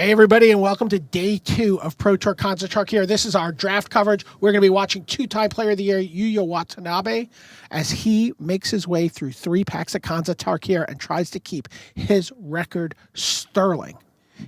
Hey, everybody, and welcome to day 2 of Pro Tour Kanza Tarkir. This is our draft coverage. We're going to be watching two-time player of the year, Yuuya Watanabe, as he makes his way through 3 packs of Kanza Tarkir and tries to keep his record sterling.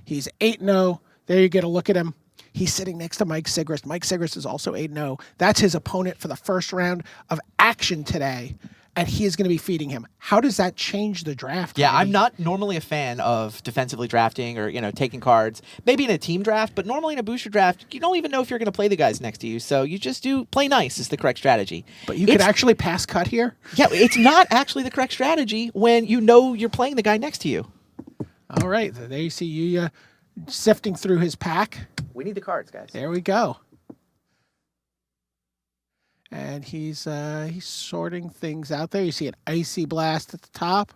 He's 8-0. There you get a look at him. He's sitting next to Mike Sigrist. Mike Sigrist is also 8-0. That's his opponent for the first round of action today, and he is going to be feeding him. How does that change the draft? Yeah, Andy? I'm not normally a fan of defensively drafting or, taking cards. Maybe in a team draft, but normally in a booster draft, you don't even know if you're going to play the guys next to you. So you just do play nice is the correct strategy. But you could actually pass cut here? Yeah, it's not actually the correct strategy when you know you're playing the guy next to you. All right, there you see Yuuya sifting through his pack. We need the cards, guys. There we go. And he's sorting things out there. You see an Icy Blast at the top.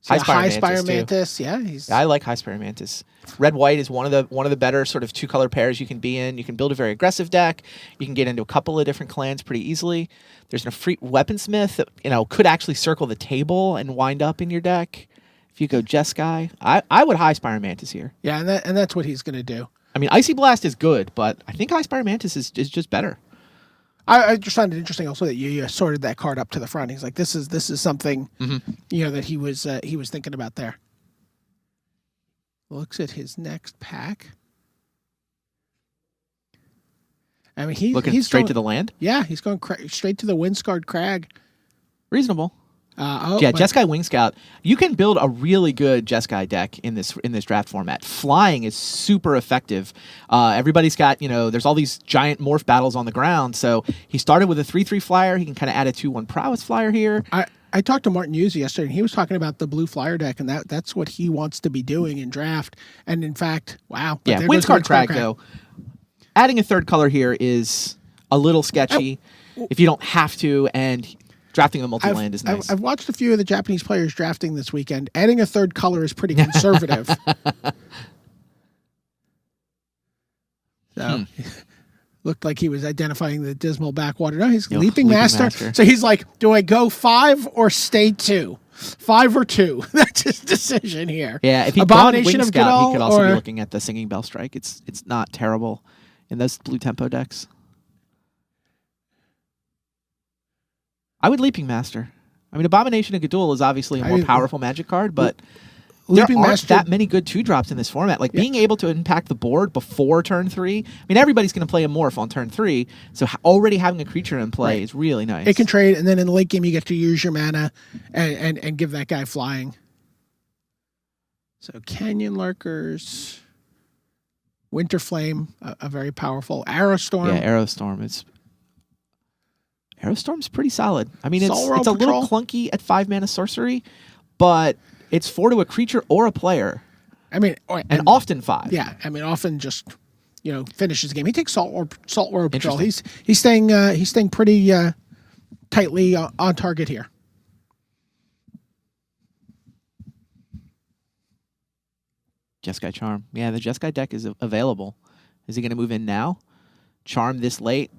High Spire Mantis. Yeah, I like High Spire Mantis. Red white is one of the better sort of 2-color pairs you can be in. You can build a very aggressive deck. You can get into a couple of different clans pretty easily. There's an Efreet Weaponsmith that could actually circle the table and wind up in your deck. If you go Jeskai, I would High Spire Mantis here. Yeah, and that's what he's going to do. I mean, Icy Blast is good, but I think High Spire Mantis is just better. I just found it interesting also that Yuuya sorted that card up to the front. He's like, this is something that he was thinking about there. Looks at his next pack. I mean, he's straight to the land. Yeah, he's going straight to the Windscarred Crag. Reasonable. Jeskai Wing Scout. You can build a really good Jeskai deck in this draft format. Flying is super effective. Everybody's got, there's all these giant morph battles on the ground. So he started with a 3/3 flyer. He can kind of add a 2/1 prowess flyer here. I talked to Martin Yuuya yesterday, and he was talking about the blue flyer deck, and that's what he wants to be doing in draft. And in fact, wow. Yeah, Windscarred Crag, though. Adding a third color here is a little sketchy if you don't have to, and drafting a multi-land is nice. I've watched a few of the Japanese players drafting this weekend. Adding a third color is pretty conservative. So, looked like he was identifying the dismal backwater. No, he's Leaping Master. So he's like, do I go 5 or stay 2? 5 or 2? That's his decision here. Yeah, if he'd gone Wing Scout, he could also be looking at the Singing Bell Strike. It's not terrible in those blue tempo decks. I would Leaping Master. I mean, Abomination of Gadul is obviously a more powerful Magic card, but there aren't that many good 2-drops in this format. Like, being able to impact the board before turn 3, I mean, everybody's going to play a Morph on turn 3, so already having a creature in play is really nice. It can trade, and then in the late game, you get to use your mana and give that guy flying. So, Canyon Lurkers, Winter Flame, a very powerful Aerostorm. Yeah, Aerostorm's pretty solid. I mean, it's a little clunky at 5-mana sorcery, but it's 4 to a creature or a player. I mean, and often 5. Yeah, I mean, often just finishes the game. He takes Salt World Patrol. He's staying pretty tightly on target here. Jeskai Charm. Yeah, the Jeskai deck is available. Is he going to move in now? Charm this late?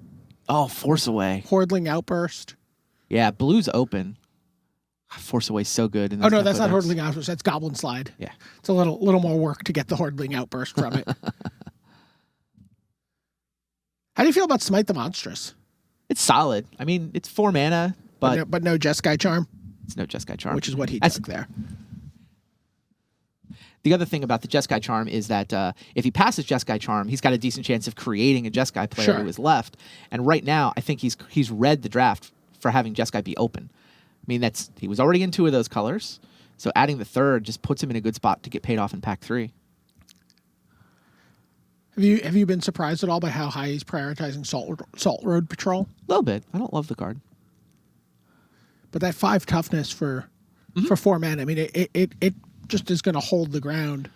Oh, Force Away. Hordling Outburst. Yeah, blue's open. Force Away's so good. Oh, no, that's not Hordling Outburst. That's Goblin Slide. Yeah. It's a little more work to get the Hordling Outburst from it. How do you feel about Smite the Monstrous? It's solid. I mean, it's 4 mana, but no Jeskai Charm? It's no Jeskai Charm. Which is what he took there. The other thing about the Jeskai Charm is that if he passes Jeskai Charm, he's got a decent chance of creating a Jeskai player who is left. And right now, I think he's read the draft for having Jeskai be open. I mean, he was already in 2 of those colors, so adding the third just puts him in a good spot to get paid off in pack 3. Have you been surprised at all by how high he's prioritizing Salt Road Patrol? A little bit. I don't love the card, but that 5 toughness for 4 mana. I mean, it just is going to hold the ground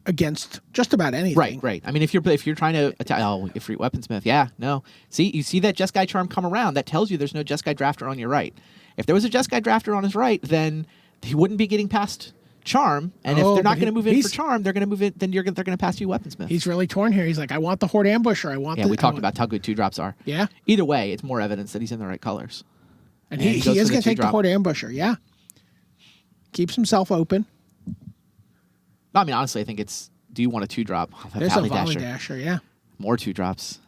against just about anything. Right. I mean, if you're trying to attack, Efreet Weaponsmith, See, you see that Jeskai Charm come around. That tells you there's no Jeskai Drafter on your right. If there was a Jeskai Drafter on his right, then he wouldn't be getting past Charm. And if they're not going to move in for Charm, they're going to move in. Then they're going to pass you Weaponsmith. He's really torn here. He's like, I want the Horde Ambusher. We talked about how good 2-drops are. Yeah. Either way, it's more evidence that he's in the right colors. And he is going to take the Horde Ambusher. Yeah. Keeps himself open. No, I mean, honestly, I think it's. Do you want a 2-drop? Oh, that There's Valley a Volley Dasher. Dasher, yeah. More 2-drops.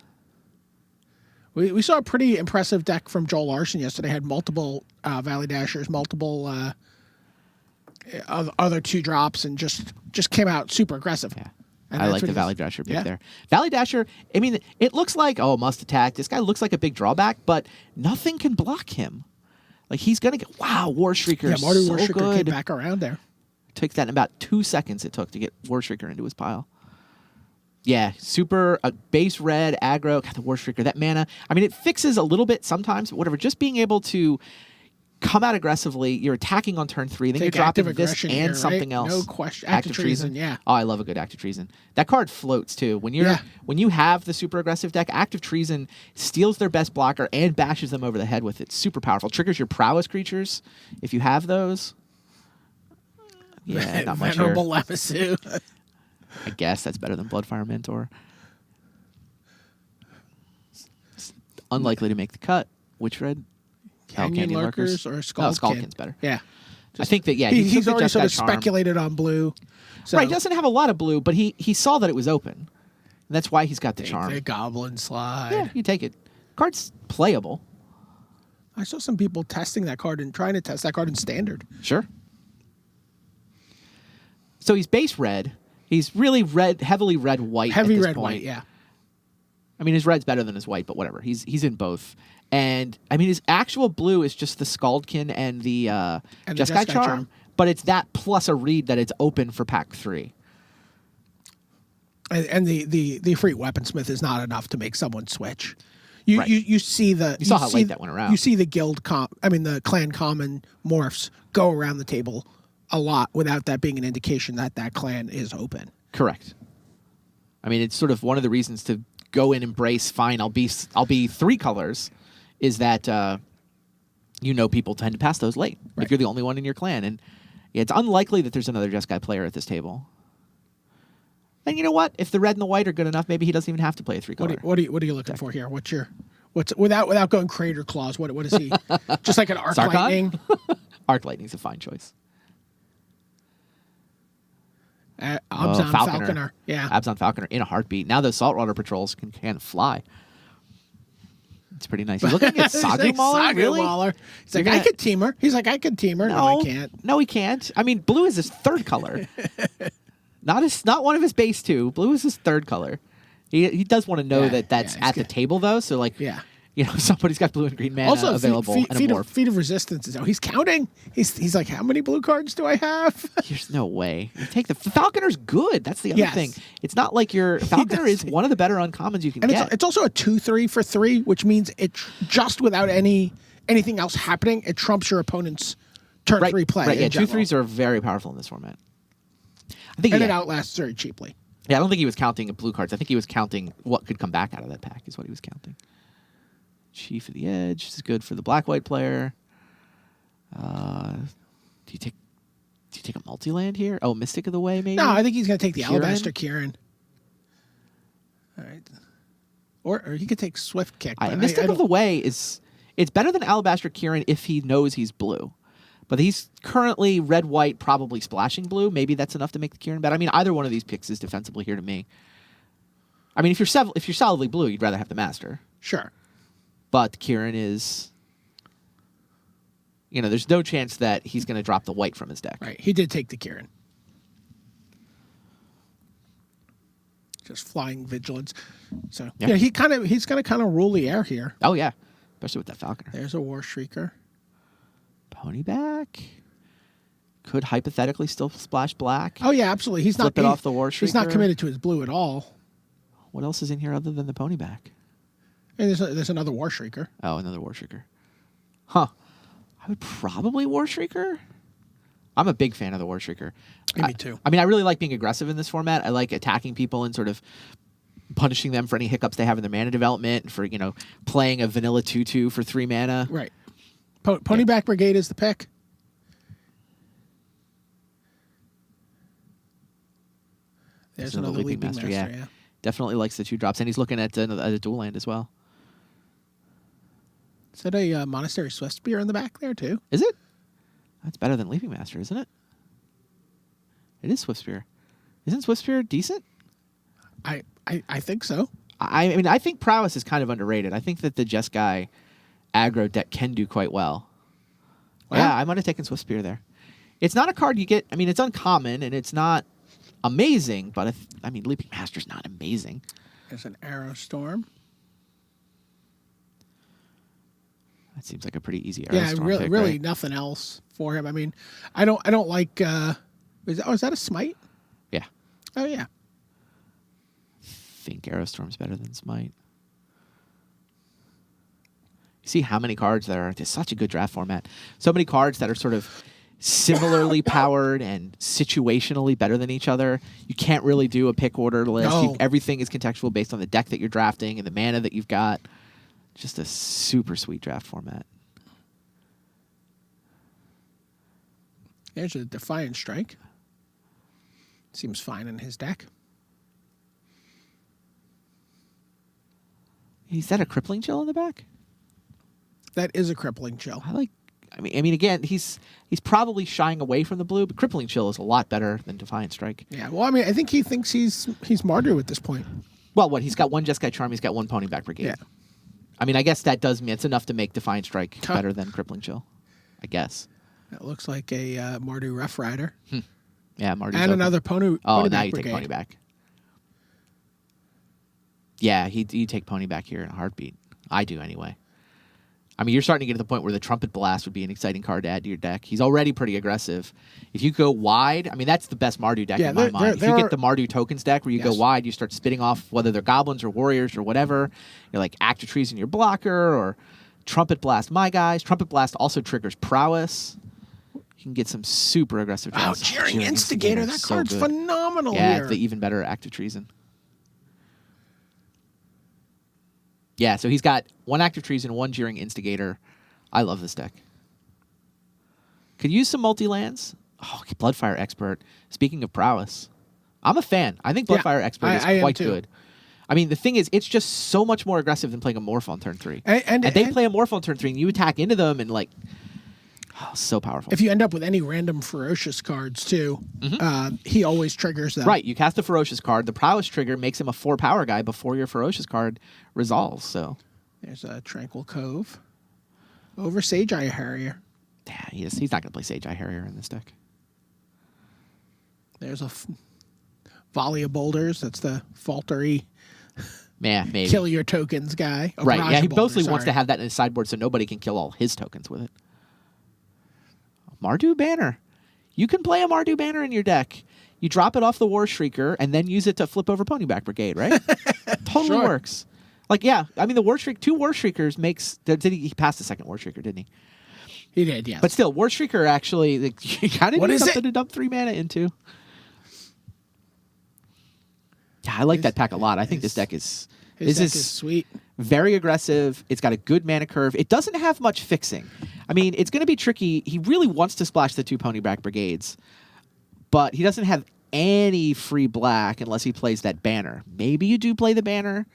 We saw a pretty impressive deck from Joel Larson yesterday. Had multiple Valley Dashers, multiple other 2-drops, and just came out super aggressive. Yeah. And I that's like what the he Valley does. Dasher pick Yeah. there. Valley Dasher, I mean, it looks like, oh, must attack. This guy looks like a big drawback, but nothing can block him. Like, he's going to get, wow, War Shrieker. Yeah, Marty so Warshrieker came good. back around there. Took that in about 2 seconds it took to get War Shrieker into his pile. Yeah, super base red, aggro. God, the War Shrieker, that mana. I mean, it fixes a little bit sometimes, but whatever. Just being able to come out aggressively, you're attacking on turn 3, then Take you're dropping active this aggression and here, something right? else. No question. Active treason, yeah. Oh, I love a good active treason. That card floats too. When you have the super aggressive deck, active treason steals their best blocker and bashes them over the head with it. Super powerful. Triggers your prowess creatures if you have those. Yeah, not much here. Venerable Lamassu. I guess that's better than Bloodfire Mentor. It's unlikely to make the cut. Which red? Canyon Lurkers or Skullkin. No, Skullkin's better. Yeah. I think that, yeah. He's took the already Just sort Got of Charm. speculated on blue. So Right, he doesn't have a lot of blue, but he saw that it was open. And that's why he's got the charm. The Goblin Slide. Yeah, you take it. Card's playable. I saw some people testing that card and trying to test that card in Standard. Sure. So he's base red. He's really red, heavily red-white Heavy at this red, point. white, yeah. I mean, his red's better than his white, but whatever. He's in both. And, I mean, his actual blue is just the Skaldkin and the Jeskai Charm, but it's that plus a read that it's open for pack 3. And the free weaponsmith is not enough to make someone switch. You Right. you see the You saw how late that went around. You see the the clan common morphs go around the table a lot without that being an indication that that clan is open. Correct. I mean, it's sort of one of the reasons to go and embrace. Fine, I'll be 3 colors. Is that people tend to pass those late Right. if you're the only one in your clan, and it's unlikely that there's another Jeskai player at this table. And you know what? If the red and the white are good enough, maybe he doesn't even have to play a 3-color. What are you looking for here? What's without going Crater Claws? What is he? Just like an Arc Sarkhan? Lightning. Arc Lightning's a fine choice. Abzan Falconer. Yeah. Abzan Falconer in a heartbeat. Now those Saltwater Patrols can fly. It's pretty nice. You're looking at Sagu Mauler, really? Mauler. He's like, I could team her. He's like, I could team her. No, I can't. No, he can't. I mean, blue is his 3rd color. Not one of his base 2. Blue is his 3rd color. He does want to know that's at the table, though. So, like, somebody's got blue and green mana Also, available and a morph. feat of resistance is out. He's counting. He's like, how many blue cards do I have? There's no way. You take the Falconer's good. That's the other Yes. thing. It's not like your Falconer is one of the better uncommons you can And get. it's also a 2/3 for 3, which means it just without anything else happening, it trumps your opponent's turn 3 play. Right, yeah, in general. 2/3s are very powerful in this format. I think And it outlasts very cheaply. Yeah, I don't think he was counting blue cards. I think he was counting what could come back out of that pack is what he was counting. Chief of the Edge. This is good for the black-white player. Do you take a multi-land here? Oh, Mystic of the Way, maybe? No, I think he's going to take the Kieran? Alabaster Kieran. All right. Or he could take Swift Kick. but Mystic I of the Way it's better than Alabaster Kieran if he knows he's blue. But he's currently red-white, probably splashing blue. Maybe that's enough to make the Kieran bet. I mean, either one of these picks is defensible here to me. I mean, if you're solidly blue, you'd rather have the Master. Sure. But Kieran is, there's no chance that he's going to drop the white from his deck. Right. He did take the Kieran. Just flying vigilance. So Yeah. he's going to kind of rule the air here. Oh, yeah. Especially with that Falconer. There's a War Shrieker. Ponyback. Could hypothetically still splash black. Oh yeah, absolutely. He's Flip not it off the War He's not Shrieker. committed to his blue at all. What else is in here other than the Ponyback? And there's another War Shrieker. Oh, another War Shrieker. Huh. I would probably War Shrieker. I'm a big fan of the War Shrieker. Me too. I mean, I really like being aggressive in this format. I like attacking people and sort of punishing them for any hiccups they have in their mana development, and for, playing a vanilla 2/2 for 3 mana. Right. Ponyback Brigade is the pick. There's another Leaping Master, yeah. Definitely likes the 2-drops, and he's looking at a dual land as well. Is that a Monastery Swift Spear in the back there, too? Is it? That's better than Leaping Master, isn't it? It is Swift Spear. Isn't Swiftspear decent? I think so. I mean, I think Prowess is kind of underrated. I think that the Jeskai aggro deck can do quite well. Wow. Yeah, I might have taken Swiftspear there. It's not a card you get. I mean, it's uncommon and it's not amazing, but I mean, Leaping Master's not amazing. There's an Arrow Storm. That seems like a pretty easy Arrow Yeah, Storm really, pick, really right? nothing else for him. I mean, I don't like. Is that a Smite? Yeah. Oh yeah. I think Arrow Storm's better than Smite. You see how many cards there are. It's such a good draft format. So many cards that are sort of similarly powered and situationally better than each other. You can't really do a pick order list. No. Everything is contextual based on the deck that you're drafting and the mana that you've got. Just a super sweet draft format. There's a Defiant Strike. Seems fine in his deck. Is that a Crippling Chill in the back? That is a Crippling Chill. I mean, again, he's probably shying away from the blue, but Crippling Chill is a lot better than Defiant Strike. Yeah. Well, I mean, I think he thinks he's Mardu at this point. Well, what? He's got one Jeskai Charm, he's got one Ponyback Brigade. Yeah. I mean, I guess that does mean it's enough to make Defiant Strike Huh. better than Crippling Chill. I guess. That looks like a Mardu Rough Rider. Yeah, Marty's And open. another Ponyback now you Brigade. take Ponyback. Yeah, you take Ponyback here in a heartbeat. I do anyway. I mean, you're starting to get to the point where the Trumpet Blast would be an exciting card to add to your deck. He's already pretty aggressive. If you go wide, I mean, that's the best Mardu deck Yeah, in my mind. If you there get the Mardu tokens deck where you go Yes. wide, you start spitting off whether they're goblins or warriors or whatever. You're like Actitrees in your blocker or Trumpet Blast my guys. Trumpet Blast also triggers Prowess. You can get some super aggressive Oh, draws. Jeering Instigator. is That so card's good. phenomenal Yeah, here. it's the even better Active Treason. Yeah, so he's got one Active Treason, one Jeering Instigator. I love this deck. Could use some multi-lands. Oh, Bloodfire Expert. Speaking of prowess, I'm a fan. I think Yeah, Bloodfire Expert I is am quite too. good. I mean, the thing is, it's just so much more aggressive than playing a Morph on turn 3. And they play a Morph on turn 3, and you attack into them, and like, oh, so powerful. if you end up with any random Ferocious cards too, he always triggers them. Right, you cast a Ferocious card. The Prowess trigger makes him a 4 power guy before your Ferocious card resolves. So, There's a Tranquil Cove. Over Sage Eye Harrier. yeah, he's not going to play Sage Eye Harrier in this deck. There's a Volley of Boulders. That's the faltery Yeah, maybe. kill your tokens guy. Oh, Right, Barrage yeah, he of Boulders, mostly wants to sorry. have that in his sideboard so nobody can kill all his tokens with it. Mardu Banner. You can play a Mardu Banner in your deck. You drop it off the War Shrieker and then use it to flip over Ponyback Brigade, right? Totally Sure. works. Like, yeah, I mean, the War Shriek, 2 War Shriekers makes... He passed the second War Shrieker, didn't he? He did, yes. But still, War Shrieker actually, like, you kind of What need is something it? to dump 3 mana into. Yeah, I like that pack a lot. I think this deck is... His This deck is sweet. very aggressive. It's got a good mana curve. It doesn't have much fixing. I mean, it's going to be tricky. He really wants to splash the 2 Ponyback Brigades, but he doesn't have any free black unless he plays that banner. Maybe you do play the banner.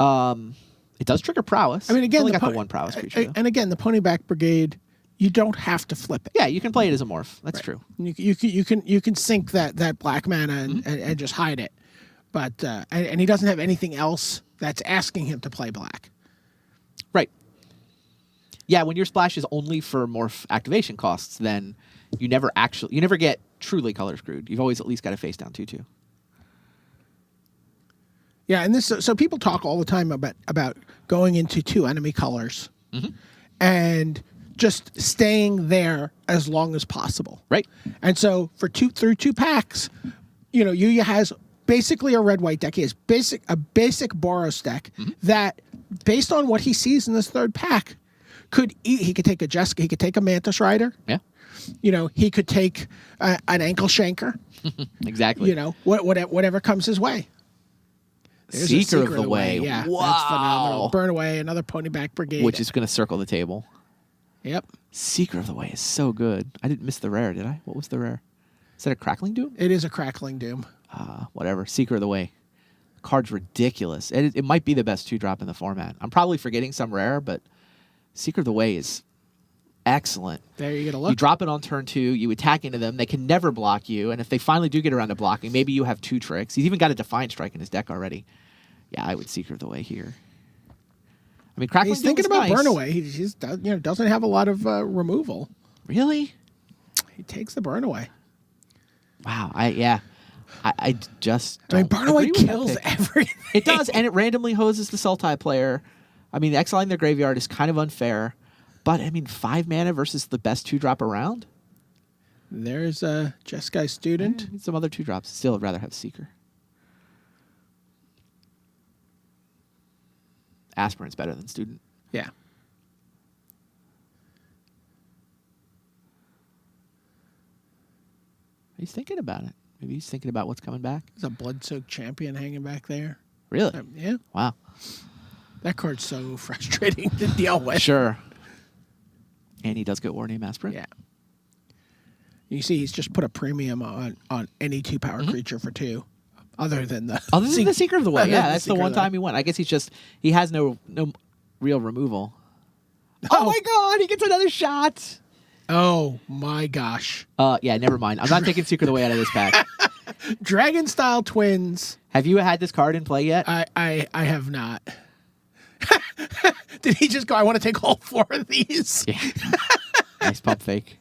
It does trigger prowess. I mean, again, It's only got the the one prowess creature. Though. and again, the Ponyback Brigade, you don't have to flip it. Yeah, you can play it as a morph. That's true. You can sink that black mana and just hide it, but and he doesn't have anything else that's asking him to play black. Right. Yeah, when your splash is only for morph activation costs, then you never get truly color screwed. You've always at least got a face down 2/2. Yeah, and so people talk all the time about going into 2 enemy colors and just staying there as long as possible. Right. And so through 2 packs, Yuuya has basically a red-white deck. He has a basic Boros deck that, based on what he sees in this 3rd pack, he could take a Jessica, he could take a Mantis Rider. Yeah. He could take an Ankle Shanker. Exactly. Whatever comes his way. There's a Seeker of the Way. Yeah, Wow. that's phenomenal. Burn Away, another Ponyback Brigade. Which is going to circle the table. Yep. Seeker of the Way is so good. I didn't miss the rare, did I? What was the rare? Is that a Crackling Doom? It is a Crackling Doom. Whatever. Seeker of the Way. The card's ridiculous. It might be the best 2-drop in the format. I'm probably forgetting some rare, but Seeker of the Way is excellent. There you get a You look. drop it on turn 2, you attack into them, they can never block you, and if they finally do get around to blocking, maybe you have 2 tricks. He's even got a Defiant Strike in his deck already. Yeah, I would Seeker of the Way here. I mean, Crackling He's thinking Doom is about nice. burn away. He's doesn't have a lot of removal. Really? He takes the burn away. Wow. I just I mean, don't burn away agree with that kills pick. everything. It does, and it randomly hoses the Sultai player. I mean, exiling their graveyard is kind of unfair, but I mean, 5 mana versus the best 2-drop around? There's a Jeskai student. Need some other 2-drops. Still, I'd rather have Seeker. Aspirant's better than Student. Yeah. He's thinking about it. Maybe he's thinking about what's coming back. There's a Blood-Soaked Champion hanging back there. Really? Yeah. Wow. That card's so frustrating to deal with. Sure. And he does get War Name Aspirant. Yeah. You see, he's just put a premium on any 2-power creature for 2, other than the the Seeker of the Way. other Yeah, than that's the Seeker one of the Way. time he went. I guess he has no real removal. Oh my God! He gets another shot. Oh my gosh! Yeah, never mind. I'm not taking Seeker of the Way out of this pack. Dragon Style Twins. Have you had this card in play yet? I have not. Did he just go? I want to take all 4 of these. Yeah. Nice pump fake.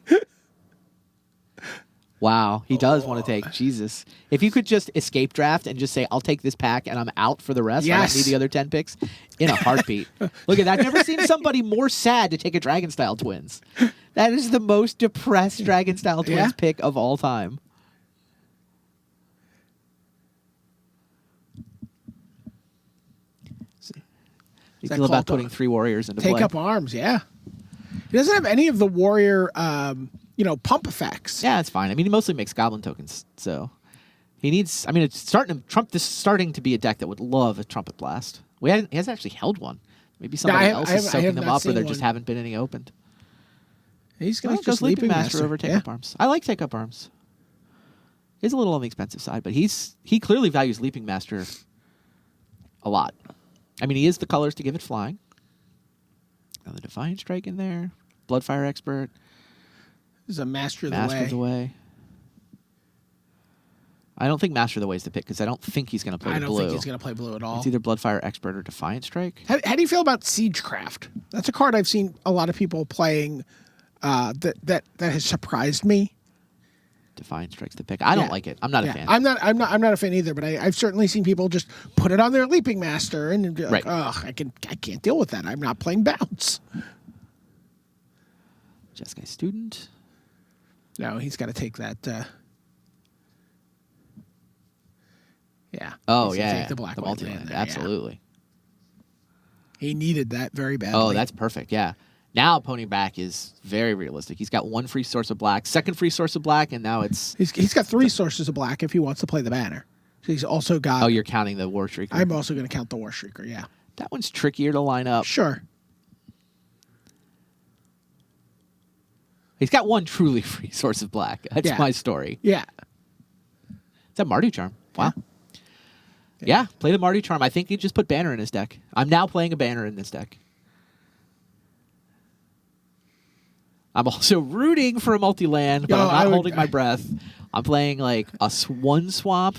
Wow, he does want to take. Jesus. If you could just escape draft and just say, I'll take this pack and I'm out for the rest. I Yes. don't need the other 10 picks in a heartbeat. Look at that. I've never seen somebody more sad to take a Dragon Style Twins. That is the most depressed Dragon Style Twins Yeah. pick of all time. You that feel about called putting 3 warriors into Take play? up arms. Yeah. He doesn't have any of the warrior, pump effects. Yeah, it's fine. I mean, he mostly makes goblin tokens, so he needs. I mean, it's starting to This is starting to be a deck that would love a trumpet blast. He hasn't actually held one. Maybe somebody else is soaking them up, or there just haven't been any opened. He's Well, going to go Sleeping Sleeping Master over Take Up Arms. I like Take Up Arms. He's a little on the expensive side, but he clearly values Leaping Master a lot. I mean, he is the colors to give it flying. Another Defiant Strike in there. Bloodfire Expert. This is a Master of Master of the the Way. Way. I don't think Master of the Way is the pick because I don't think he's going to play I blue. don't think he's going to play blue at all. It's either Bloodfire Expert or Defiant Strike. How do you feel about Siegecraft? That's a card I've seen a lot of people playing that has surprised me. Defiant Strike's the pick. I don't Yeah. like it. I'm not a Yeah. fan. I'm not a fan either, but I've certainly seen people just put it on their Leaping Master and be like, Right. "Ugh, I can't deal with that. I'm not playing Bounce." Jeskai Student. No, he's got to take that. Yeah. Oh, He's gonna yeah. Take the black white multi-land. land there, Absolutely. yeah. He needed that very badly. Oh, that's perfect. Yeah. Now Pony Back is very realistic. He's got 1 free source of black, 2nd free source of black, and now it's. He's got 3 sources of black if he wants to play the banner. So he's also got. Oh, you're counting the War Shrieker. I'm also going to count the War Shrieker. Yeah. That one's trickier to line up. Sure. He's got 1 truly free source of black. That's Yeah. my story. Yeah. Is that Mardu Charm? Wow. Yeah, play the Mardu Charm. I think he just put Banner in his deck. I'm now playing a Banner in this deck. I'm also rooting for a multi-land, but Yo, I'm I not would- holding my breath. I'm playing like a 1 swamp,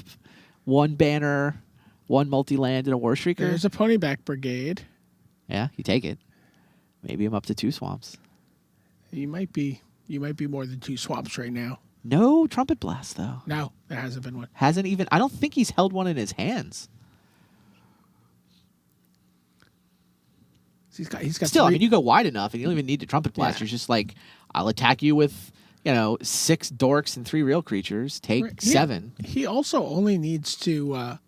1 Banner, 1 multi-land, and a War Shrieker. There's a Ponyback Brigade. Yeah, you take it. Maybe I'm up to 2 swamps. You might be more than 2 swamps right now. No Trumpet Blast, though. No, there hasn't been one. Hasn't even... I don't think he's held one in his hands. He's got Still, I 3 mean, you go wide enough, and you don't even need to Trumpet Blast. Yeah. You're just like, I'll attack you with, 6 dorks and 3 real creatures. Take Right. 7. He also only needs to.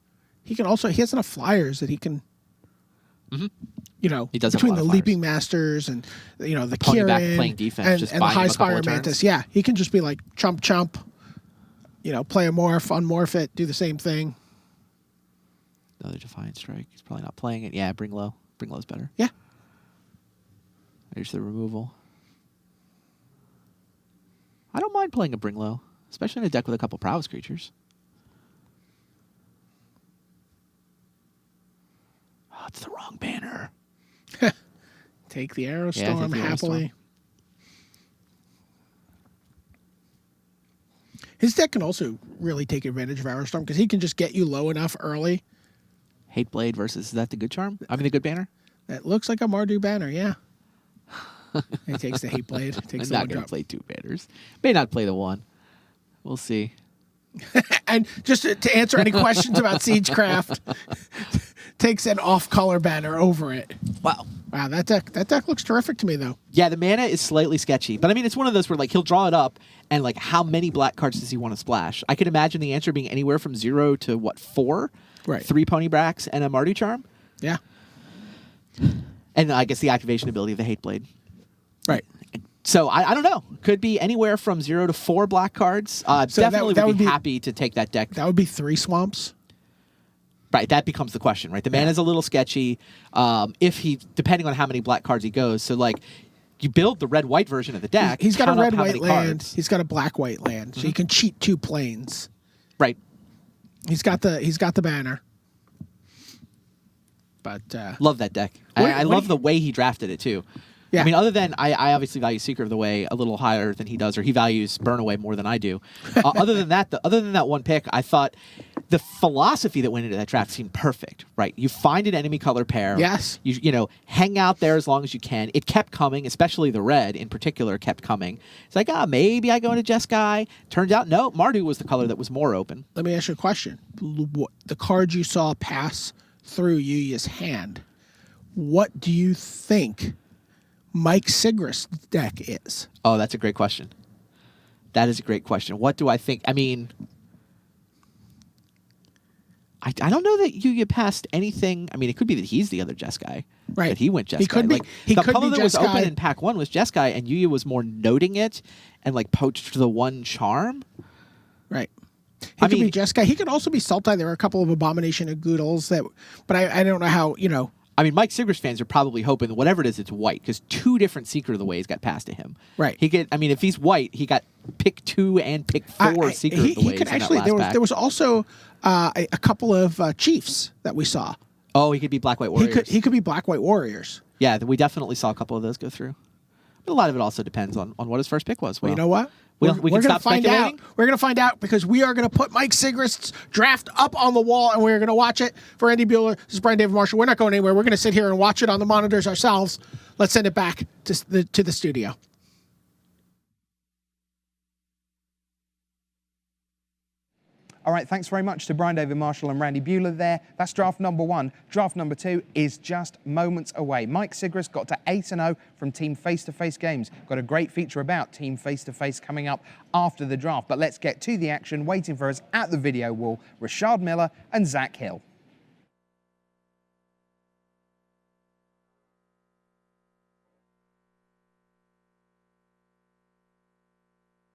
He has enough flyers that he can. Mhm. He does have a between lot the of Leaping Masters and the Pony back Kieran playing defense, and, just and the buying him High a couple Spire of turns. Mantis. Yeah, he can just be like chump, play a morph, unmorph it, do the same thing. Another Defiant Strike. He's probably not playing it. Yeah, bring low. Bring low's better. Yeah. There's the removal. I don't mind playing a bring low, especially in a deck with a couple prowess creatures. Oh, it's the wrong banner. Take the Arrow Yeah, Storm take the Arrow happily. His deck can also really take advantage of Arrow Storm because he can just get you low enough early. Hate Blade versus, is that the good charm? I mean, the good banner? That looks like a Mardu banner, yeah. He takes the Hate Blade. Takes I'm not going to play 2 banners. May not play the 1. We'll see. And just to answer any questions about Siegecraft, takes an off-color banner over it. Wow. Wow, that deck looks terrific to me, though. Yeah, the mana is slightly sketchy. But I mean, it's one of those where like he'll draw it up and like how many black cards does he want to splash? I could imagine the answer being anywhere from 0 to what, 4? Right. 3 Pony Bracks and a Mardu Charm? Yeah. And I guess the activation ability of the Hate Blade. Right. So I don't know. Could be anywhere from 0 to 4 black cards. So Definitely that would be happy to take that deck. That would be 3 swamps. Right, that becomes the question, right? The mana's a little sketchy. If he, depending on how many black cards he goes, so like you build the red-white version of the deck. He's got a count up how red-white many land. cards. He's got a black-white land, so he can cheat 2 planes. Right. He's got the banner. But love that deck. I love the way he drafted it too. Yeah. I mean, other than I obviously value Seeker of the Way a little higher than he does, or he values Burn Away more than I do. Other than that one pick, I thought the philosophy that went into that draft seemed perfect. Right, you find an enemy color pair. Yes. You know, hang out there as long as you can. It kept coming, especially the red in particular kept coming. It's like maybe I go into Jeskai. Turns out no, Mardu was the color that was more open. Let me ask you a question. The cards you saw pass through Yuuya's hand, what do you think Mike Sigrist's deck is? Oh, that's a great question. That is a great question. What do I think? I mean, I don't know that Yuuya passed anything. I mean, it could be that he's the other Jeskai. Right. That he went Jeskai. He could be. Like, He the could color be that was Jeskai. open in pack 1 was Jeskai, and Yuuya was more noting it and like poached the 1 charm. Right. He could be Jeskai. He could also be Sultai. There are a couple of Abomination and Goodles that, but I don't know how, I mean, Mike Sigrist fans are probably hoping that whatever it is, it's white, because 2 different Secret of the Ways got passed to him. Right. I mean, if he's white, he got pick 2 and pick 4 Secret of the Ways. He could actually. There was also a couple of Chiefs that we saw. Oh, he could be Black White Warriors. He could be Black White Warriors. Yeah, we definitely saw a couple of those go through. But a lot of it also depends on what his first pick was. Well, you know what? We We're can going to stop find out. speculating? We're going to find out because we are going to put Mike Sigrist's draft up on the wall and we're going to watch it. For Andy Bueller, this is Brian David Marshall. We're not going anywhere. We're going to sit here and watch it on the monitors ourselves. Let's send it back to the studio. All right, thanks very much to Brian David Marshall and Randy Bueller there. That's draft number 1. Draft number 2 is just moments away. Mike Sigrist got to 8-0 from Team Face-to-Face Games. Got a great feature about Team Face-to-Face coming up after the draft. But let's get to the action. Waiting for us at the video wall, Rashad Miller and Zach Hill.